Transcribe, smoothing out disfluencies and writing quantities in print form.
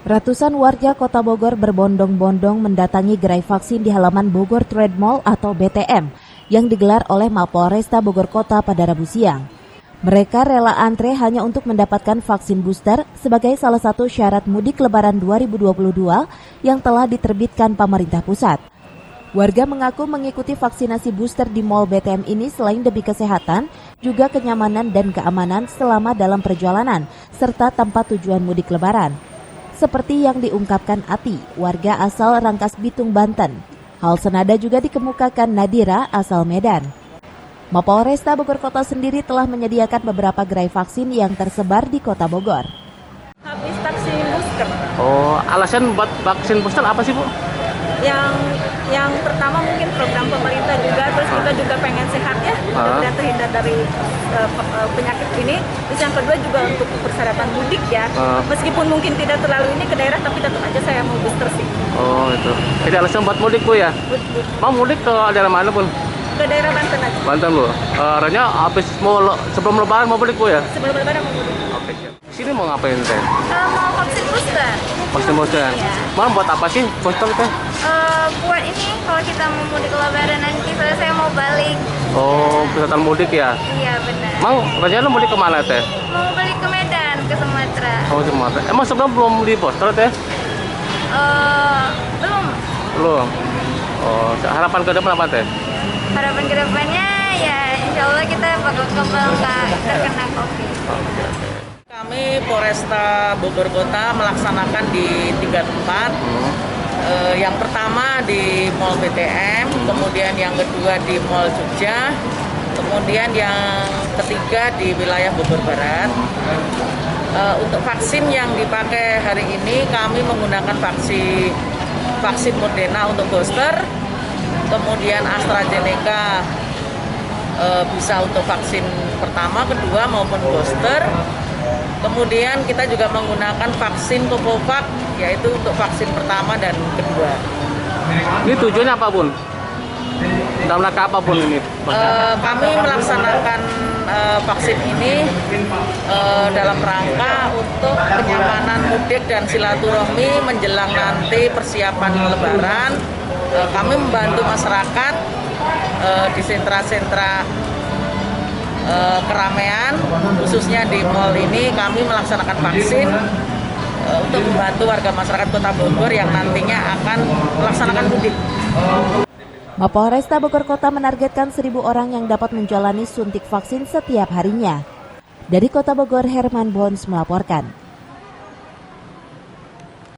Ratusan warga Kota Bogor berbondong-bondong mendatangi gerai vaksin di halaman Bogor Trade Mall atau BTM yang digelar oleh Mapolresta Bogor Kota pada Rabu siang. Mereka rela antre hanya untuk mendapatkan vaksin booster sebagai salah satu syarat mudik Lebaran 2022 yang telah diterbitkan pemerintah pusat. Warga mengaku mengikuti vaksinasi booster di Mall BTM ini selain demi kesehatan, juga kenyamanan dan keamanan selama dalam perjalanan, serta tempat tujuan mudik Lebaran. Seperti yang diungkapkan Ati, warga asal Rangkas Bitung, Banten. Hal senada juga dikemukakan Nadira asal Medan. Mapolresta Bogor Kota sendiri telah menyediakan beberapa gerai vaksin yang tersebar di Kota Bogor. Habis vaksin booster. Oh, alasan buat vaksin booster apa sih, Bu? Yang pertama mungkin program pemerintah juga, terus kita juga pengen sehat ya, dan terhindar dari penyakit ini. Terus yang kedua juga untuk persyaratan mudik ya, meskipun mungkin tidak terlalu ini ke daerah, tapi tetap aja saya mau booster sih. Oh itu, jadi alasan buat mudik, Bu ya? Mau mudik ke daerah mana, pun? Ke daerah Banten aja. Banten, Bu? Ranya habis sebelum Lebaran mau mudik, Bu ya? Sebelum Lebaran mau mudik. Oke, sini mau ngapain, Teh? Mau vaksin booster. Vaksin booster? Iya. Mau buat apa sih booster, Teh? Buat ini, kalau kita mau mudik Lebaran nanti, soalnya saya mau balik. Oh, kesehatan mudik ya? Iya, benar. Mang, rencana lu mudik kemana, Teh? Mau balik ke Medan, ke Sumatera. Oh, Sumatera. Emang sebelum belum di booster, Teh? Belum. Belum? Oh, harapan ke depan apa, Teh? Harapan kedepannya ya insya Allah kita bakal kembali terkena COVID. Kami Polresta Bogor Kota melaksanakan di 3 tempat. Yang pertama di Mall BTM, kemudian yang kedua di Mall Jogja, kemudian yang ketiga di wilayah Bogor Barat. Untuk vaksin yang dipakai hari ini kami menggunakan vaksin Moderna untuk booster, kemudian AstraZeneca bisa untuk vaksin pertama, kedua maupun booster. Kemudian kita juga menggunakan vaksin Covovax, yaitu untuk vaksin pertama dan kedua. Ini tujuannya apa, Bun? Dalam rangka apa, Bun, ini? Kami melaksanakan vaksin ini dalam rangka untuk kenyamanan mudik dan silaturahmi menjelang nanti persiapan Lebaran. Kami membantu masyarakat di sentra-sentra keramaian, khususnya di mall ini kami melaksanakan vaksin untuk membantu warga masyarakat Kota Bogor yang nantinya akan melaksanakan mudik. Mapolresta Bogor Kota menargetkan 1.000 orang yang dapat menjalani suntik vaksin setiap harinya. Dari Kota Bogor, Herman Bons melaporkan.